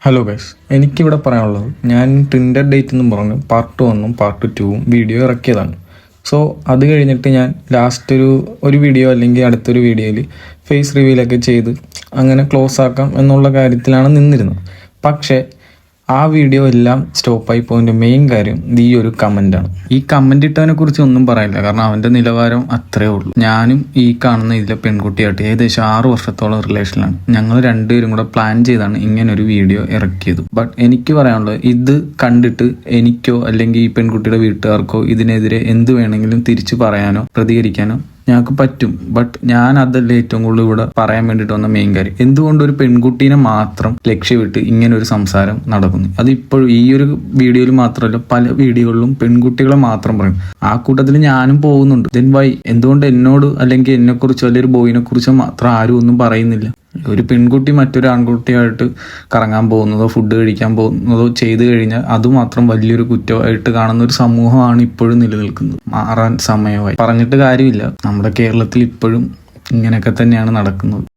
Hello guys, എനിക്കിവിടെ പറയാനുള്ളത് ഞാൻ ടിൻഡർ ഡേറ്റ് എന്നും പറഞ്ഞു പാർട്ട് 1ഉം പാർട്ട് 2ഉം വീഡിയോ ഇറക്കിയതാണ്. സോ അത് കഴിഞ്ഞിട്ട് ഞാൻ ലാസ്റ്റ് ഒരു വീഡിയോ അല്ലെങ്കിൽ അടുത്തൊരു വീഡിയോയിൽ ഫേസ് റിവീലൊക്കെ ചെയ്ത് അങ്ങനെ ക്ലോസ് ആക്കാം എന്നുള്ള കാര്യത്തിലാണ് നിന്നിരുന്നത്. പക്ഷേ ആ വീഡിയോ എല്ലാം സ്റ്റോപ്പായി പോയതിൻ്റെ മെയിൻ കാര്യം ഈ ഒരു കമൻ്റാണ്. ഈ കമൻ്റ് ഇട്ടവനെ കുറിച്ച് ഒന്നും പറയില്ല, കാരണം അവൻ്റെ നിലവാരം അത്രേ ഉള്ളൂ. ഞാനും ഈ കാണുന്ന ഇതിലെ പെൺകുട്ടിയായിട്ട് ഏകദേശം 6 വർഷത്തോളം റിലേഷനിലാണ്. ഞങ്ങൾ രണ്ടുപേരും കൂടെ പ്ലാൻ ചെയ്താണ് ഇങ്ങനൊരു വീഡിയോ ഇറക്കിയത്. ബട്ട് എനിക്ക് പറയാനുള്ളത്, ഇത് കണ്ടിട്ട് എനിക്കോ അല്ലെങ്കിൽ ഈ പെൺകുട്ടിയുടെ വീട്ടുകാർക്കോ ഇതിനെതിരെ എന്ത് വേണമെങ്കിലും തിരിച്ചു പറയാനോ പ്രതികരിക്കാനോ ഞങ്ങൾക്ക് പറ്റും. ബട്ട് ഞാൻ അതല്ല ഏറ്റവും കൂടുതൽ ഇവിടെ പറയാൻ വേണ്ടിയിട്ട് വന്ന മെയിൻ കാര്യം. എന്തുകൊണ്ട് ഒരു പെൺകുട്ടീനെ മാത്രം ലക്ഷ്യമിട്ട് ഇങ്ങനെ ഒരു സംസാരം നടക്കുന്നു? അത് ഇപ്പോഴും ഈ ഒരു വീഡിയോയിൽ മാത്രമല്ല, പല വീഡിയോകളിലും പെൺകുട്ടികളെ മാത്രം പറയും. ആ കൂട്ടത്തിൽ ഞാനും പോകുന്നുണ്ട്. ദെൻ വൈ എന്തുകൊണ്ട് എന്നോട് അല്ലെങ്കിൽ എന്നെക്കുറിച്ചോ അല്ലെങ്കിൽ ഒരു ബോയിനെ കുറിച്ചോ മാത്രം ആരും ഒന്നും പറയുന്നില്ല? ഒരു പെൺകുട്ടി മറ്റൊരു ആൺകുട്ടിയായിട്ട് കറങ്ങാൻ പോകുന്നതോ ഫുഡ് കഴിക്കാൻ പോകുന്നതോ ചെയ്തു കഴിഞ്ഞാൽ അതുമാത്രം വലിയൊരു കുറ്റമായിട്ട് കാണുന്ന ഒരു സമൂഹമാണ് ഇപ്പോഴും നിലനിൽക്കുന്നത്. മാറാൻ സമയമായി. പറഞ്ഞിട്ട് കാര്യമില്ല, നമ്മുടെ കേരളത്തിൽ ഇപ്പോഴും ഇങ്ങനെയൊക്കെ തന്നെയാണ് നടക്കുന്നത്.